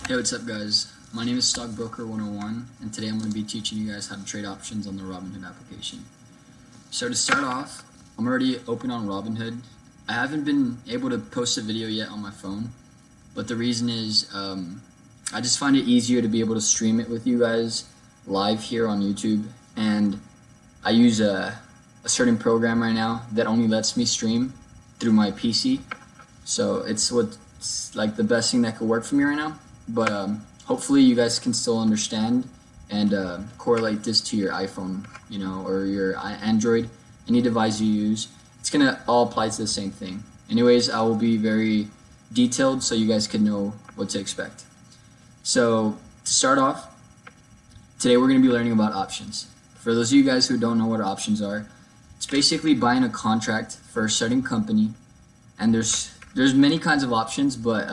Hey, what's up guys? My name is Stockbroker 101 and today I'm going to be teaching you guys how to trade options on the Robinhood application. So to start off, I'm already open on Robinhood. I haven't been able to post a video yet on my phone, but the reason is I just find it easier to be able to stream it with you guys live here on YouTube, and I use a certain program right now that only lets me stream through my PC. So it's what's like the best thing that could work for me right now. But hopefully you guys can still understand and correlate this to your iPhone, or your Android, any device you use. It's gonna all apply to the same thing. Anyways, I will be very detailed so you guys can know what to expect. So to start off, today we're gonna be learning about options. For those of you guys who don't know what options are, it's basically buying a contract for a certain company, and there's many kinds of options, but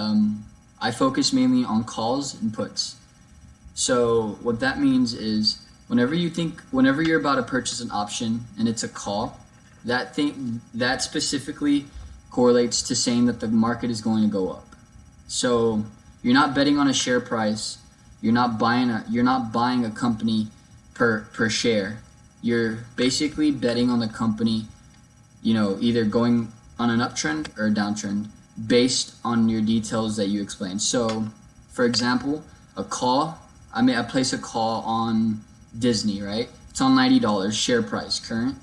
I focus mainly on calls and puts. So what that means is whenever you're about to purchase an option and it's a call, that specifically correlates to saying that the market is going to go up. So you're not betting on a share price. You're not buying a company per share. You're basically betting on the company, either going on an uptrend or a downtrend, based on your details that you explain. So, for example, a call, I place a call on Disney, right? It's on $90 share price current,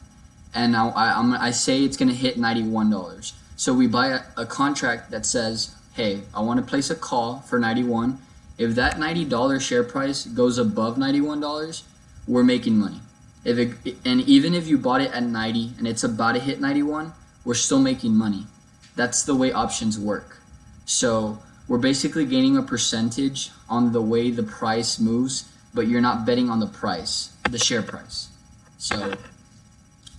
and now I say it's gonna hit $91. So we buy a contract that says, hey, I want to place a call for 91. If that $90 share price goes above $91, we're making money. And even if you bought it at 90 and it's about to hit 91, we're still making money. That's the way options work. So we're basically gaining a percentage on the way the price moves, but you're not betting on the price, the share price. So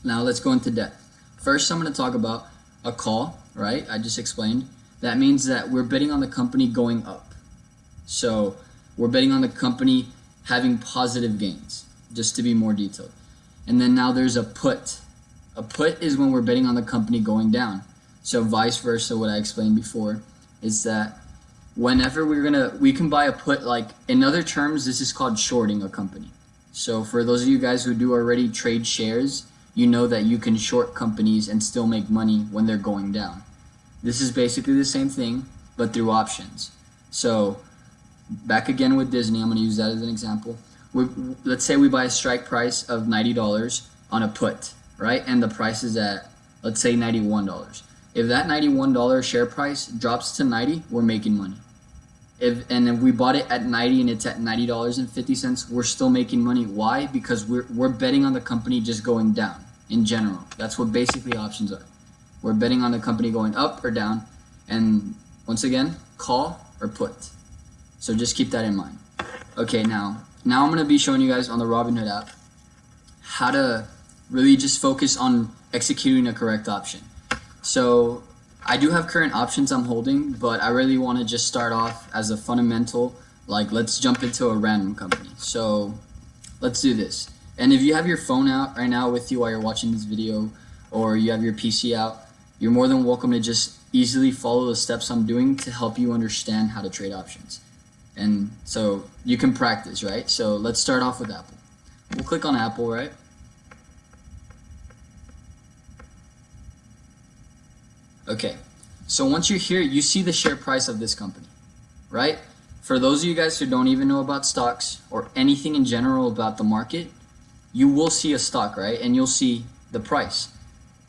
now let's go into depth. First, I'm going to talk about a call, right? I just explained. That means that we're betting on the company going up. So we're betting on the company having positive gains, just to be more detailed. And then now there's a put. A put is when we're betting on the company going down. So vice versa, what I explained before is that whenever we can buy a put, like in other terms, this is called shorting a company. So for those of you guys who do already trade shares, you know that you can short companies and still make money when they're going down. This is basically the same thing, but through options. So back again with Disney, I'm going to use that as an example. Let's say we buy a strike price of $90 on a put, right? And the price is at, let's say, $91. If that $91 share price drops to 90, we're making money. If we bought it at 90 and it's at $90.50, we're still making money. Why? Because we're betting on the company just going down in general. That's what basically options are. We're betting on the company going up or down, and once again, call or put. So just keep that in mind. Okay, now I'm going to be showing you guys on the Robinhood app how to really just focus on executing a correct option. So I do have current options I'm holding, but I really want to just start off as a fundamental, like let's jump into a random company. So let's do this. And if you have your phone out right now with you while you're watching this video, or you have your PC out, you're more than welcome to just easily follow the steps I'm doing to help you understand how to trade options. And so you can practice, right? So let's start off with Apple. We'll click on Apple, right? Okay, so once you're here, you see the share price of this company, right? For those of you guys who don't even know about stocks or anything in general about the market, you will see a stock, right? And you'll see the price.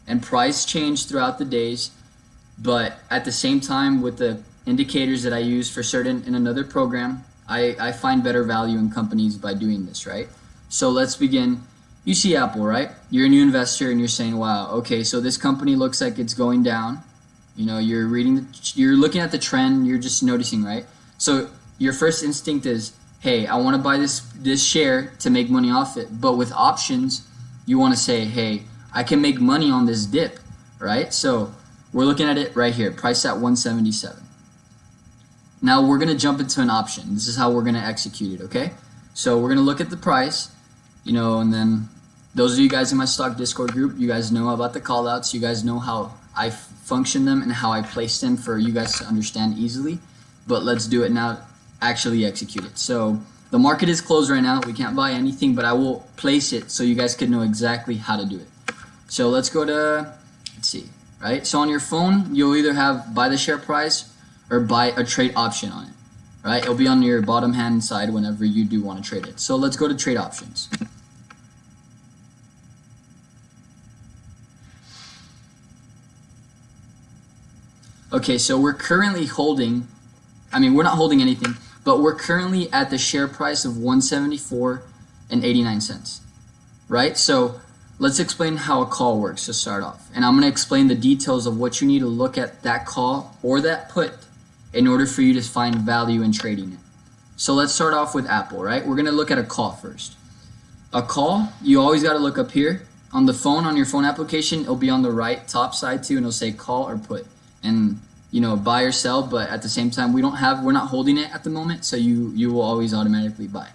And price change throughout the days, but at the same time, with the indicators that I use for certain in another program, I find better value in companies by doing this, right? So let's begin. You see Apple, right? You're a new investor and you're saying, wow, okay, so this company looks like it's going down. You're looking at the trend, you're just noticing, right? So your first instinct is, hey, I want to buy this share to make money off it. But with options, you want to say, hey, I can make money on this dip, right? So we're looking at it right here, price at 177. Now we're going to jump into an option. This is how we're going to execute it, okay? So we're going to look at the price, and then those of you guys in my stock Discord group, you guys know about the callouts. You guys know how I function them and how I place them for you guys to understand easily. But let's do it now actually execute it. So the market is closed right now. We can't buy anything, but I will place it so you guys could know exactly how to do it. So let's go to, let's see, right? So on your phone, you'll either have buy the share price or buy a trade option on it, right? It'll be on your bottom hand side whenever you do want to trade it. So let's go to trade options. Okay, so we're currently holding, we're not holding anything, but we're currently at the share price of 174.89 cents, right? So let's explain how a call works to start off. And I'm going to explain the details of what you need to look at that call or that put in order for you to find value in trading it. So let's start off with Apple, right? We're going to look at a call first. A call, you always got to look up here. On the phone, on your phone application, it'll be on the right top side too, and it'll say call or put. And buy or sell, but at the same time we're not holding it at the moment, so you will always automatically buy.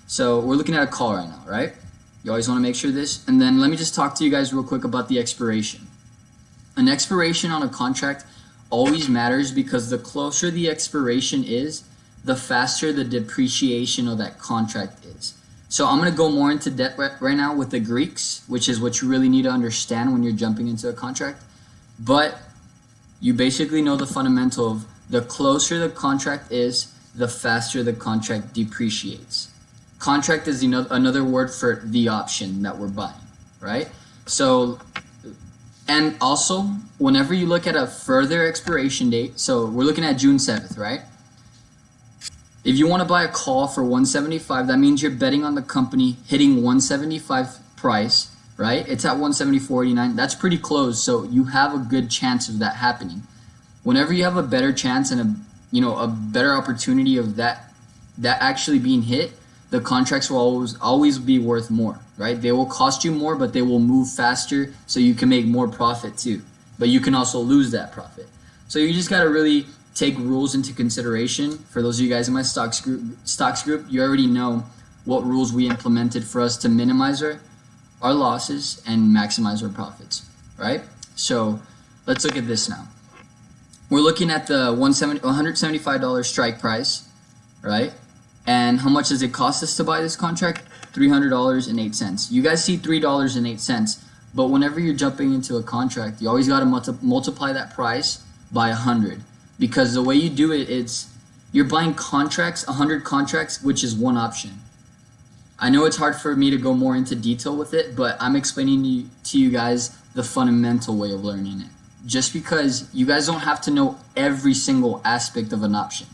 So we're looking at a call right now, right? You always want to make sure this. And then let me just talk to you guys real quick about the expiration. An expiration on a contract always matters because the closer the expiration is, the faster the depreciation of that contract is. So I'm going to go more into depth right now with the Greeks, which is what you really need to understand when you're jumping into a contract. But you basically know the fundamental of the closer the contract is, the faster the contract depreciates. Contract is another word for the option that we're buying, right? So, and also, whenever you look at a further expiration date, so we're looking at June 7th, right? If you want to buy a call for 175, that means you're betting on the company hitting 175 price, right? It's at 174.89. That's pretty close, so you have a good chance of that happening. Whenever you have a better chance and a better opportunity of that actually being hit, the contracts will always be worth more, right? They will cost you more, but they will move faster, so you can make more profit too. But you can also lose that profit. So you just got to really take rules into consideration. For those of you guys in my stocks group, you already know what rules we implemented for us to minimize our losses and maximize our profits, right? So let's look at this now. We're looking at the $175 strike price, right? And how much does it cost us to buy this contract? $300.08. You guys see $3.08, but whenever you're jumping into a contract, you always got to multiply that price by 100, because the way you do it is you're buying contracts, 100 contracts, which is one option. I know it's hard for me to go more into detail with it, but I'm explaining to you guys the fundamental way of learning it. Just because you guys don't have to know every single aspect of an option.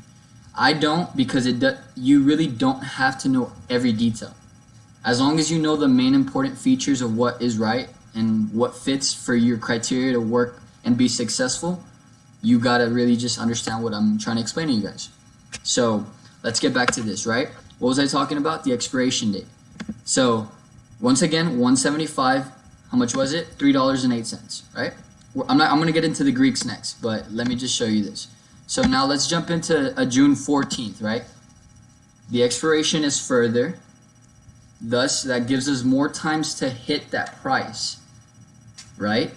I don't, because you really don't have to know every detail. As long as you know the main important features of what is right and what fits for your criteria to work and be successful, you gotta really just understand what I'm trying to explain to you guys. So let's get back to this, right? What was I talking about? The expiration date. So once again, 175, how much was it? $3.08, right? I'm gonna get into the Greeks next, but let me just show you this. So now let's jump into a June 14th, right? The expiration is further. Thus, that gives us more times to hit that price, right?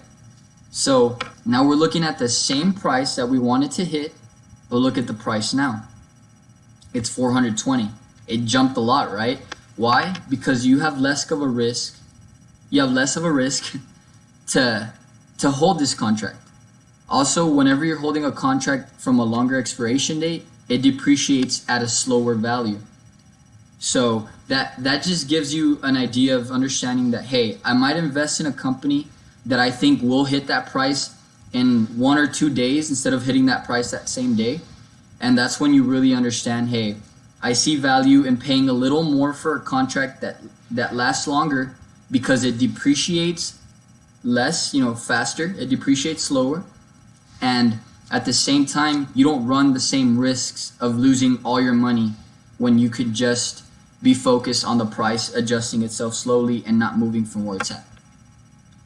So now we're looking at the same price that we wanted to hit, but look at the price now. It's 420. It jumped a lot, right? Why? Because you have less of a risk. You have less of a risk to hold this contract. Also, whenever you're holding a contract from a longer expiration date, it depreciates at a slower value. So that just gives you an idea of understanding that, hey, I might invest in a company that I think will hit that price in 1 or 2 days instead of hitting that price that same day. And that's when you really understand, hey, I see value in paying a little more for a contract that lasts longer because it depreciates less, faster. It depreciates slower. And at the same time, you don't run the same risks of losing all your money when you could just be focused on the price adjusting itself slowly and not moving from where it's at.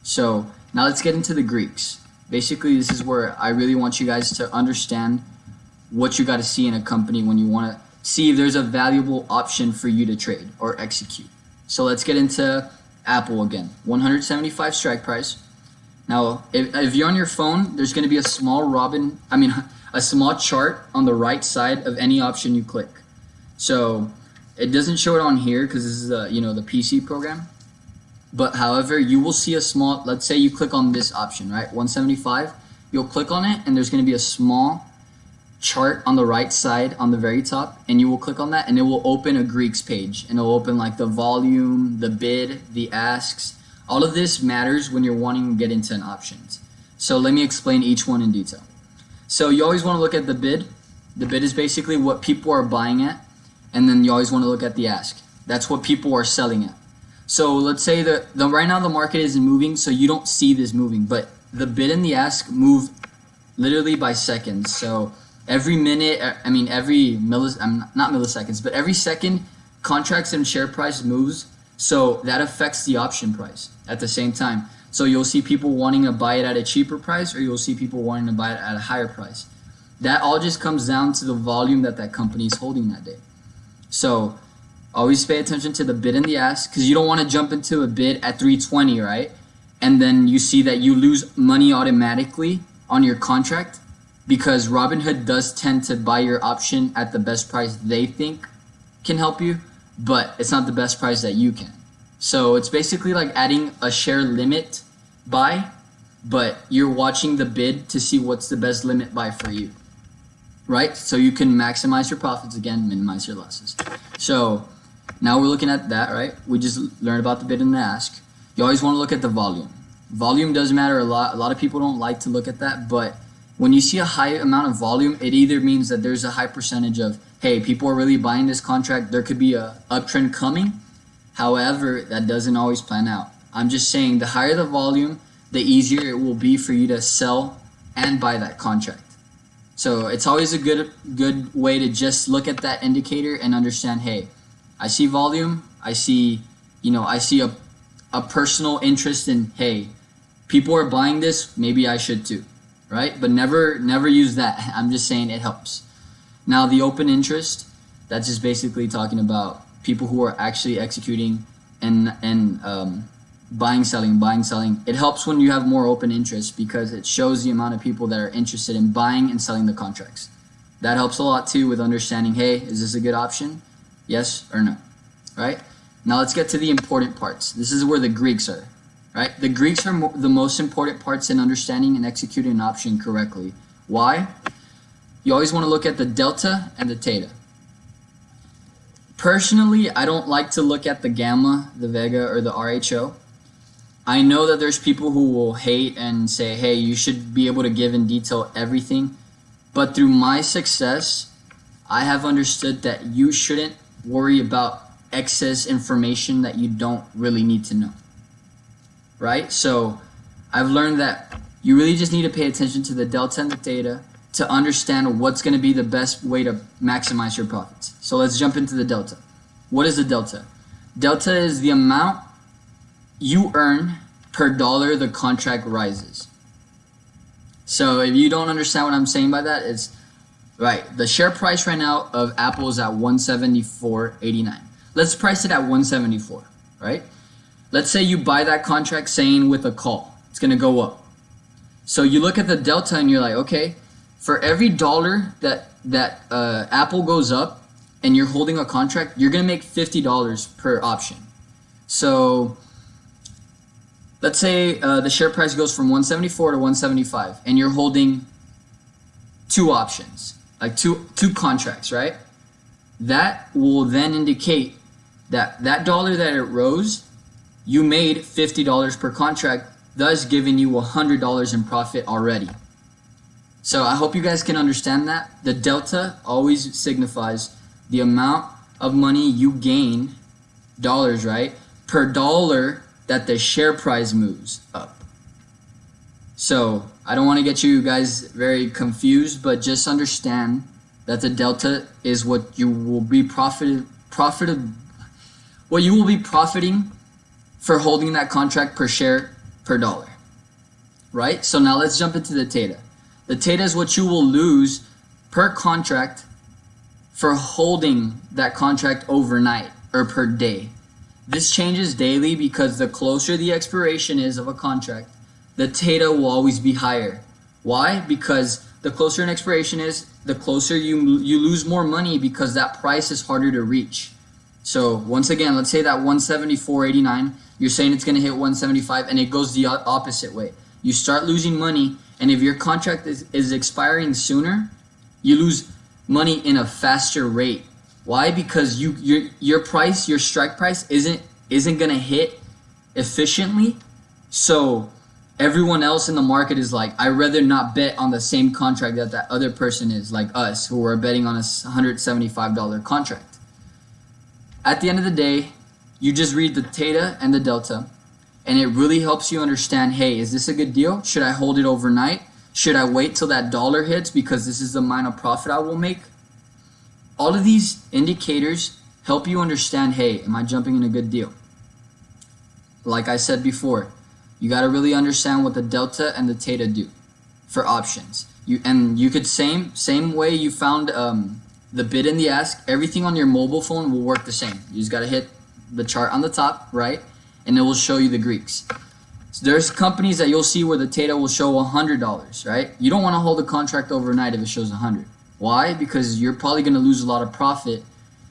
So now let's get into the Greeks. Basically, this is where I really want you guys to understand what you got to see in a company when you want to see if there's a valuable option for you to trade or execute. So let's get into Apple again. 175 strike price. Now, if you're on your phone, there's going to be a small chart on the right side of any option you click. So it doesn't show it on here because this is the the PC program. But however, you will see a small, let's say you click on this option, right? 175, you'll click on it and there's going to be a small chart on the right side on the very top, and you will click on that and it will open a Greeks page, and it'll open like the volume, the bid, the asks. All of this matters when you're wanting to get into an options. So let me explain each one in detail. So you always want to look at the bid. The bid is basically what people are buying at, and then you always want to look at the ask. That's what people are selling at. So let's say that right now the market isn't moving, so you don't see this moving, but the bid and the ask move literally by seconds. So every minute, not milliseconds, but every second, contracts and share price moves. So that affects the option price at the same time. So you'll see people wanting to buy it at a cheaper price, or you'll see people wanting to buy it at a higher price. That all just comes down to the volume that company is holding that day. So always pay attention to the bid and the ask, because you don't want to jump into a bid at 320, right? And then you see that you lose money automatically on your contract, because Robinhood does tend to buy your option at the best price they think can help you, but it's not the best price that you can. So it's basically like adding a share limit buy, but you're watching the bid to see what's the best limit buy for you, right? So you can maximize your profits, again, minimize your losses. So now we're looking at that, right? We just learned about the bid and the ask. You always want to look at the volume. Volume does matter a lot. A lot of people don't like to look at that, but when you see a high amount of volume, it either means that there's a high percentage of, hey, people are really buying this contract. There could be a uptrend coming. However, that doesn't always plan out. I'm just saying the higher the volume, the easier it will be for you to sell and buy that contract. So it's always a good way to just look at that indicator and understand, hey, I see volume, I see a personal interest in, hey, people are buying this, maybe I should too, right? But never use that. I'm just saying it helps. Now the open interest, that's just basically talking about people who are actually executing and buying, selling. It helps when you have more open interest, because it shows the amount of people that are interested in buying and selling the contracts. That helps a lot too with understanding, hey, is this a good option? Yes or no, right? Now let's get to the important parts. This is where the Greeks are, right? The Greeks are the most important parts in understanding and executing an option correctly. Why? You always want to look at the delta and the theta. Personally, I don't like to look at the gamma, the vega, or the RHO. I know that there's people who will hate and say, hey, you should be able to give in detail everything. But through my success, I have understood that you shouldn't worry about excess information that you don't really need to know, right? So I've learned that you really just need to pay attention to the delta and the theta to understand what's going to be the best way to maximize your profits. So let's jump into the delta. What is the delta? Delta is the amount you earn per dollar the contract rises. So if you don't understand what I'm saying by that, it's right. The share price right now of Apple is at 174.89. Let's price it at 174, right? Let's say you buy that contract saying with a call, it's going to go up. So you look at the delta and you're like, okay, for every dollar that Apple goes up and you're holding a contract, you're going to make $50 per option. So let's say the share price goes from 174 to 175 and you're holding two options, like two contracts, right? That will then indicate that dollar that it rose, you made $50 per contract, thus giving you $100 in profit already. So I hope you guys can understand that. The delta always signifies the amount of money you gain, dollars, right, per dollar that the share price moves up. So I don't want to get you guys very confused, but just understand that the delta is what you will be profiting for holding that contract per share per dollar, right? So now let's jump into the theta. The theta is what you will lose per contract for holding that contract overnight or per day. This changes daily because the closer the expiration is of a contract, the theta will always be higher. Why? Because the closer an expiration is, the closer you lose more money because that price is harder to reach. So once again, let's say that 174.89, you're saying it's going to hit 175 and it goes the opposite way. You start losing money, and if your contract is expiring sooner, you lose money in a faster rate. Why? Because your price, your strike price isn't going to hit efficiently. So everyone else in the market is like, I'd rather not bet on the same contract that other person is, like us, who are betting on a $175 contract. At the end of the day, you just read the theta and the delta, and it really helps you understand, hey, is this a good deal? Should I hold it overnight? Should I wait till that dollar hits because this is the amount of profit I will make? All of these indicators help you understand, hey, am I jumping in a good deal? Like I said before, you got to really understand what the delta and the theta do for options. You could same way you found the bid and the ask, everything on your mobile phone will work the same. You just got to hit the chart on the top, right? And it will show you the Greeks. So there's companies that you'll see where the theta will show $100, right? You don't want to hold a contract overnight if it shows 100. Why? Because you're probably going to lose a lot of profit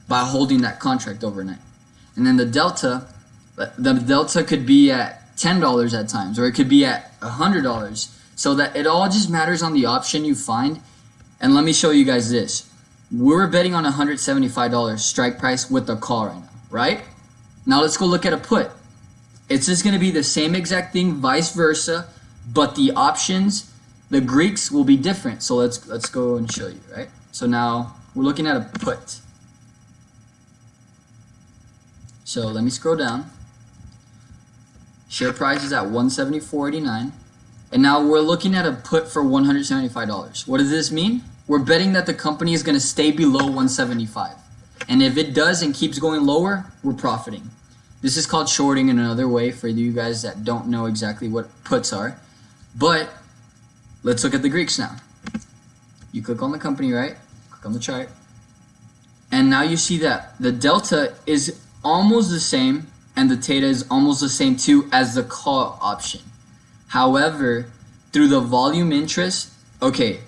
by holding that contract overnight. And then the delta could be at $10 at times, or it could be at $100. So that it all just matters on the option you find. And let me show you guys this. We're betting on $175 strike price with the call right now, right? Now let's go look at a put. It's just going to be the same exact thing, vice versa, but the options, the Greeks will be different. So let's go and show you, right? So now we're looking at a put. So let me scroll down. Share price is at 174.89. And now we're looking at a put for $175. What does this mean? We're betting that the company is going to stay below 175. And if it does and keeps going lower, we're profiting. This is called shorting in another way for you guys that don't know exactly what puts are. But let's look at the Greeks now. You click on the company, right? Click on the chart. And now you see that the delta is almost the same and the theta is almost the same too as the call option. However, through the volume interest, okay,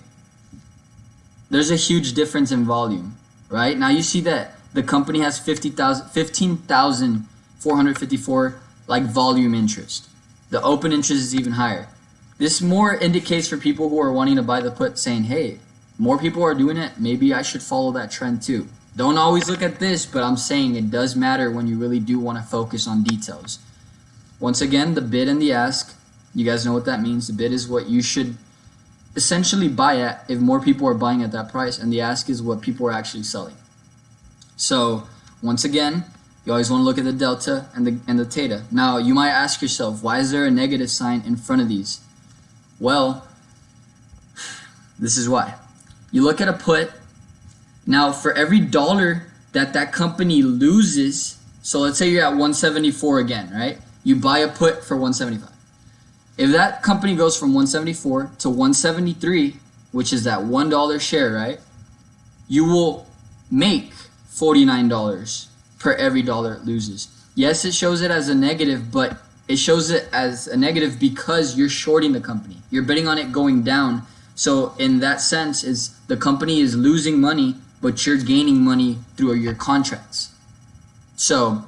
there's a huge difference in volume, right? Now you see that the company has 15,454 like volume interest. The open interest is even higher. This more indicates for people who are wanting to buy the put, saying, hey, more people are doing it, maybe I should follow that trend too. Don't always look at this, but I'm saying it does matter when you really do want to focus on details. Once again, the bid and the ask, you guys know what that means. The bid is what you should essentially buy at if more people are buying at that price, and the ask is what people are actually selling. So once again, you always want to look at the delta and the theta. Now you might ask yourself, why is there a negative sign in front of these? Well, this is why. You look at a put. Now for every dollar that company loses, so let's say you're at 174 again, right? You buy a put for 175. If that company goes from 174 to 173, which is that $1 share, right? You will make $49 per every dollar it loses. Yes, it shows it as a negative, but it shows it as a negative because you're shorting the company. You're betting on it going down. So in that sense, is the company is losing money, but you're gaining money through your contracts. So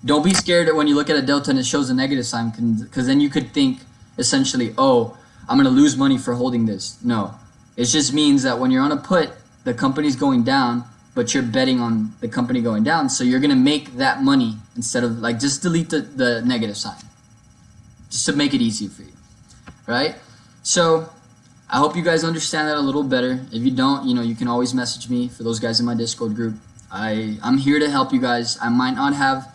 don't be scared when you look at a delta and it shows a negative sign, because then you could think essentially, oh, I'm going to lose money for holding this. No, it just means that when you're on a put, the company's going down, but you're betting on the company going down. So you're going to make that money instead of like just delete the negative sign just to make it easy for you, right? So I hope you guys understand that a little better. If you don't, you can always message me. For those guys in my Discord group, I'm here to help you guys. I might not have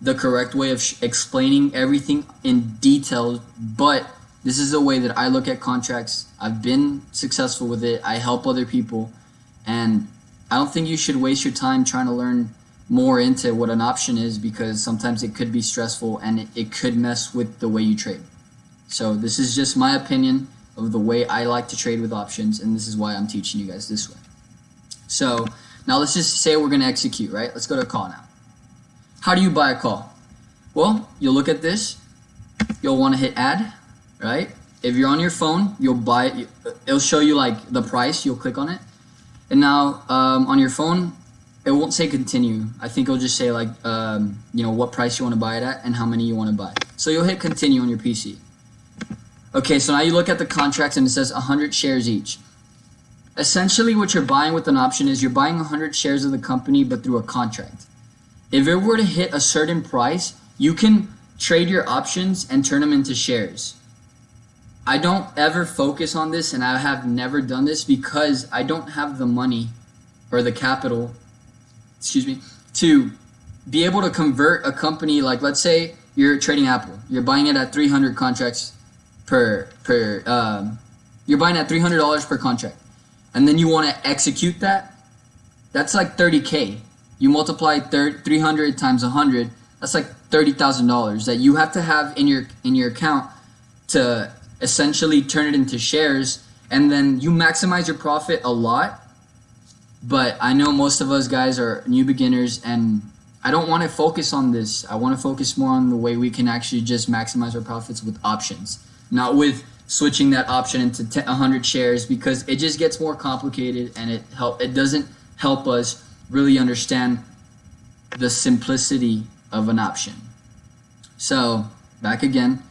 the correct way of explaining everything in detail, but this is the way that I look at contracts. I've been successful with it. I help other people, and I don't think you should waste your time trying to learn more into what an option is, because sometimes it could be stressful and it could mess with the way you trade. So this is just my opinion of the way I like to trade with options, and this is why I'm teaching you guys this way. So now let's just say we're going to execute, right? Let's go to a call now. How do you buy a call? Well, you'll look at this. You'll want to hit add, right? if you're on your phone, you'll buy it. It'll show you like the price. You'll click on it, and now on your phone, it won't say continue. I think it'll just say like what price you want to buy it at and how many you want to buy. So you'll hit continue on your PC. Okay, so now you look at the contracts and it says 100 shares each. Essentially, what you're buying with an option is you're buying 100 shares of the company, but through a contract. If it were to hit a certain price, you can trade your options and turn them into shares. I don't ever focus on this, and I have never done this because I don't have the money or the capital, to be able to convert a company. Like, let's say you're trading Apple, you're buying it at 300 contracts you're buying at $300 per contract, and then you want to execute that. That's like $30K. You multiply 300 times 100. That's like $30,000 that you have to have in your account to essentially turn it into shares, and then you maximize your profit a lot. But I know most of us guys are new beginners, and I don't want to focus on this. I want to focus more on the way we can actually just maximize our profits with options, not with switching that option into 100 shares, because it just gets more complicated, and it doesn't help us really understand the simplicity of an option. So back again,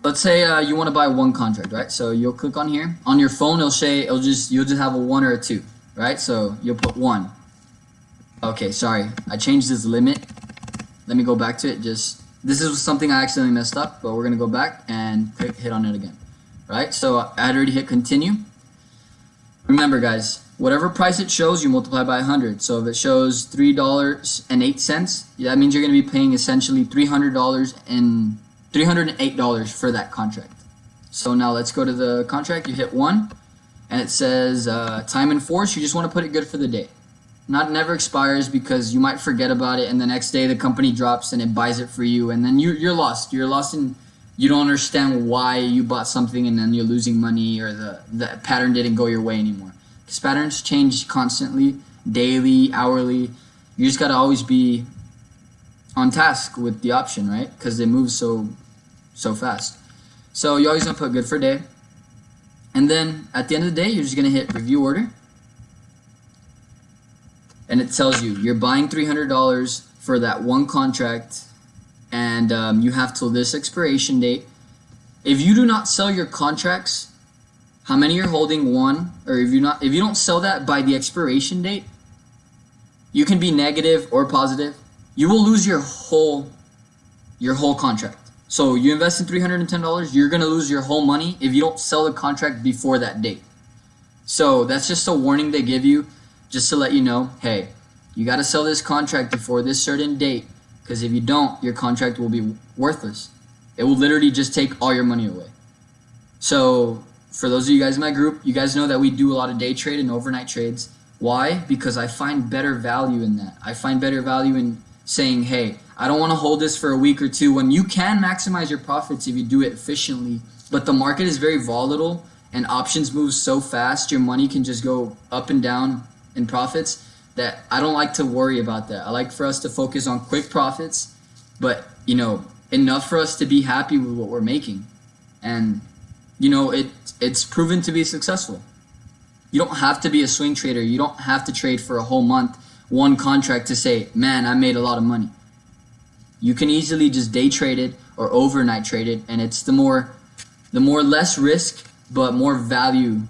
let's say you want to buy one contract, right? So you'll click on here. On your phone, you'll just have a 1 or a 2, right? So you'll put 1. Okay, sorry, I changed this limit. Let me go back to it. This is something I accidentally messed up, but we're gonna go back and hit on it again, right? So I had already hit continue. Remember, guys, whatever price it shows, you multiply by 100. So if it shows $3.08, that means you're gonna be paying essentially $308 for that contract. So now let's go to the contract. You hit 1, and it says time in force. You just want to put it good for the day. Never expires, because you might forget about it, and the next day the company drops and it buys it for you, and then you're lost. You're lost, and you don't understand why you bought something, and then you're losing money, or the pattern didn't go your way anymore. Because patterns change constantly, daily, hourly. You just gotta always be on task with the option, right? Because it moves so fast. So you always gonna put good for day, and then at the end of the day, you're just gonna hit review order, and it tells you you're buying $300 for that one contract, and you have till this expiration date. If you do not sell your contracts, how many you're holding, 1, or if you don't sell that by the expiration date, you can be negative or positive. You will lose your whole contract. So you invest in $310, you're gonna lose your whole money if you don't sell the contract before that date. So that's just a warning they give you, just to let you know, hey, you gotta sell this contract before this certain date, because if you don't, your contract will be worthless. It will literally just take all your money away. So for those of you guys in my group, you guys know that we do a lot of day trade and overnight trades. Why? Because I find better value in that. I find better value in saying, hey, I don't want to hold this for a week or two, when you can maximize your profits if you do it efficiently. But the market is very volatile, and options move so fast, your money can just go up and down in profits, that I don't like to worry about that. I like for us to focus on quick profits, but enough for us to be happy with what we're making. And it's proven to be successful. You don't have to be a swing trader. You don't have to trade for a whole month, one contract, to say, man, I made a lot of money. You can easily just day trade it or overnight trade it, and it's the more less risk but more value,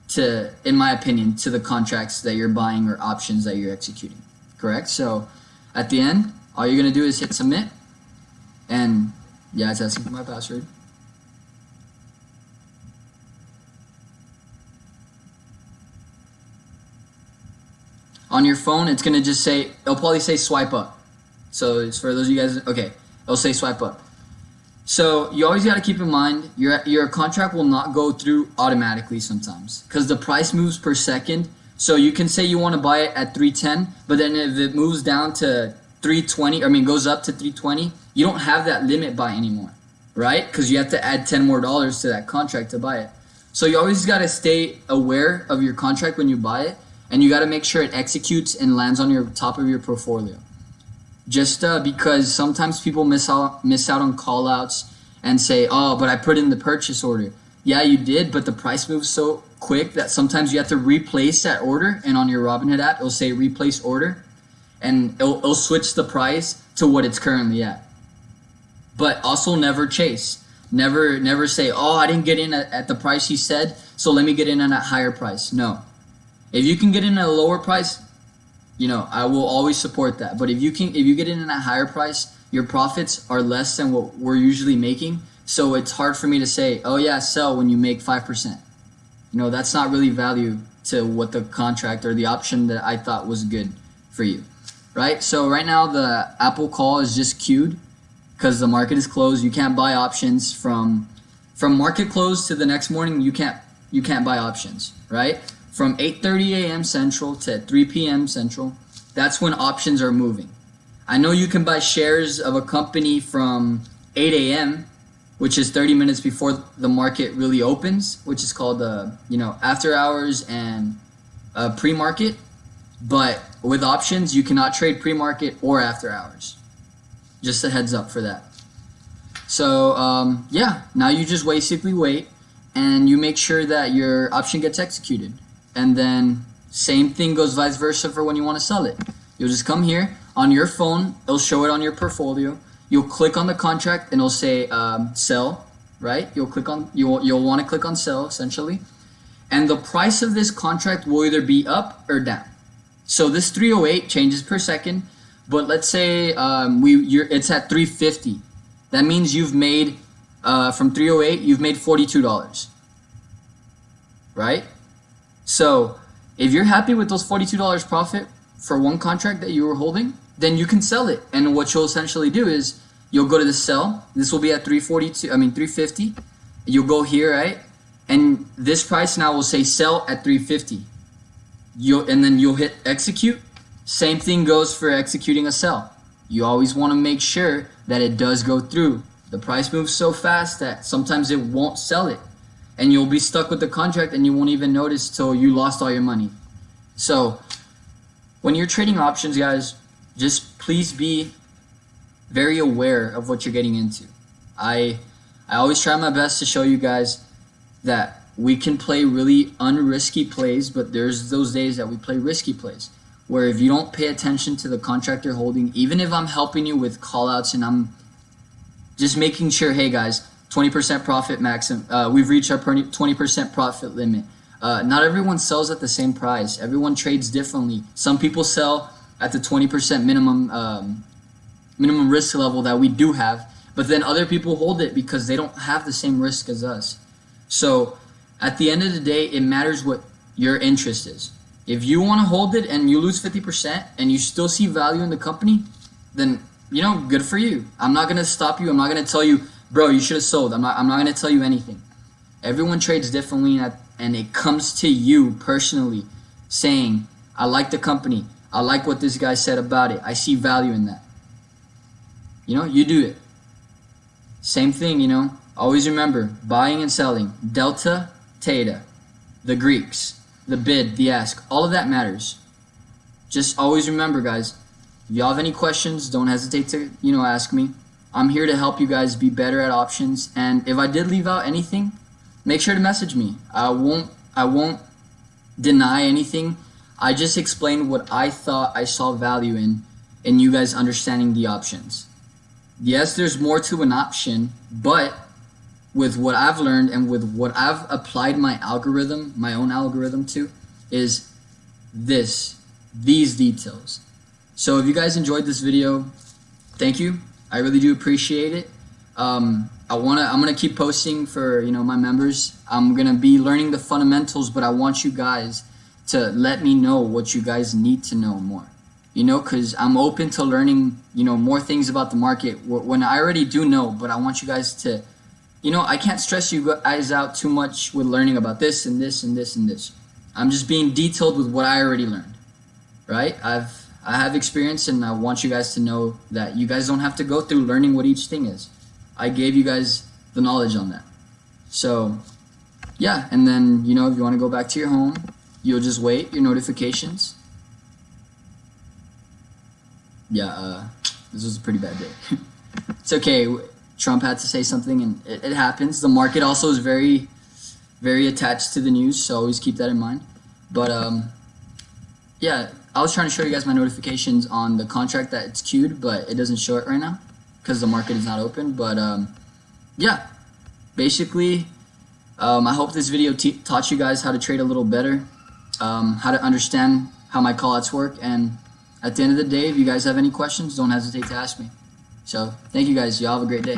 to, in my opinion, to the contracts that you're buying or options that you're executing. Correct? So at the end, all you're gonna do is hit submit, and yeah, it's asking for my password. On your phone, it's gonna just say, it'll probably say swipe up. So it's for those of you guys, okay, it'll say swipe up. So you always gotta keep in mind, your contract will not go through automatically sometimes, because the price moves per second. So you can say you wanna buy it at 310, but then if it moves down to 320, goes up to 320, you don't have that limit buy anymore, right? Because you have to add $10 more to that contract to buy it. So you always gotta stay aware of your contract when you buy it, and you got to make sure it executes and lands on your top of your portfolio. Just because sometimes people miss out on call outs, and say, oh, but I put in the purchase order. Yeah, you did, but the price moves so quick that sometimes you have to replace that order, and on your Robinhood app, it'll say replace order, and it'll switch the price to what it's currently at. But also never chase. Never say, oh, I didn't get in at the price he said, so let me get in at a higher price. No. If you can get in at a lower price, I will always support that. But if you get in at a higher price, your profits are less than what we're usually making. So it's hard for me to say, oh yeah, sell when you make 5%. That's not really value to what the contract or the option that I thought was good for you, right? So right now the Apple call is just queued because the market is closed. You can't buy options from market close to the next morning. You can't buy options, right? From 8:30 a.m. Central to 3 p.m. Central, that's when options are moving. I know you can buy shares of a company from 8 a.m., which is 30 minutes before the market really opens, which is called after hours and pre-market. But with options, you cannot trade pre-market or after hours. Just a heads up for that. So now you just basically wait, and you make sure that your option gets executed. And then same thing goes vice versa for when you want to sell it. You'll just come here on your phone. It'll show it on your portfolio. You'll click on the contract and it'll say sell, right? You'll want to click on sell essentially. And the price of this contract will either be up or down. So this 308 changes per second, but let's say it's at 350. That means you've made from 308, you've made $42, right? So if you're happy with those $42 profit for one contract that you were holding, then you can sell it. And what you'll essentially do is you'll go to the sell. This will be at 350. You'll go here, right? And this price now will say sell at 350. And then you'll hit execute. Same thing goes for executing a sell. You always want to make sure that it does go through. The price moves so fast that sometimes it won't sell it. And you'll be stuck with the contract and you won't even notice till you lost all your money. So when you're trading options, guys, just please be very aware of what you're getting into. I always try my best to show you guys that we can play really unrisky plays, but there's those days that we play risky plays where if you don't pay attention to the contract you're holding, even if I'm helping you with callouts and I'm just making sure, hey guys, 20% profit maximum, we've reached our 20% profit limit. Not everyone sells at the same price. Everyone trades differently. Some people sell at the 20% minimum risk level that we do have, but then other people hold it because they don't have the same risk as us. So at the end of the day, it matters what your interest is. If you want to hold it and you lose 50% and you still see value in the company, then good for you. I'm not gonna stop you. I'm not gonna tell you, bro, you should have sold. I'm not gonna tell you anything. Everyone trades differently, and it comes to you personally saying, I like the company. I like what this guy said about it. I see value in that. You do it. Same thing, always remember, buying and selling, delta, theta, the Greeks, the bid, the ask, all of that matters. Just always remember, guys, if y'all have any questions, don't hesitate to, ask me. I'm here to help you guys be better at options. And if I did leave out anything, make sure to message me. I won't deny anything. I just explained what I thought I saw value in you guys understanding the options. Yes, there's more to an option, but with what I've learned and with what I've applied my own algorithm to, is these details. So if you guys enjoyed this video, thank you. I really do appreciate it. I'm gonna keep posting for my members. I'm gonna be learning the fundamentals, but I want you guys to let me know what you guys need to know more. Because I'm open to learning more things about the market when I already do know. But I want you guys to, I can't stress you guys out too much with learning about this and this and this and this. I'm just being detailed with what I already learned, right? I have experience, and I want you guys to know that you guys don't have to go through learning what each thing is. I gave you guys the knowledge on that. So yeah, and then if you want to go back to your home, you'll just wait your notifications. Yeah, this was a pretty bad day. It's okay. Trump had to say something, and it happens. The market also is very, very attached to the news, so always keep that in mind. But yeah, I was trying to show you guys my notifications on the contract that it's queued, but it doesn't show it right now because the market is not open. But yeah, basically, I hope this video taught you guys how to trade a little better, how to understand how my callouts work, and at the end of the day, if you guys have any questions, don't hesitate to ask me. So thank you guys. Y'all have a great day.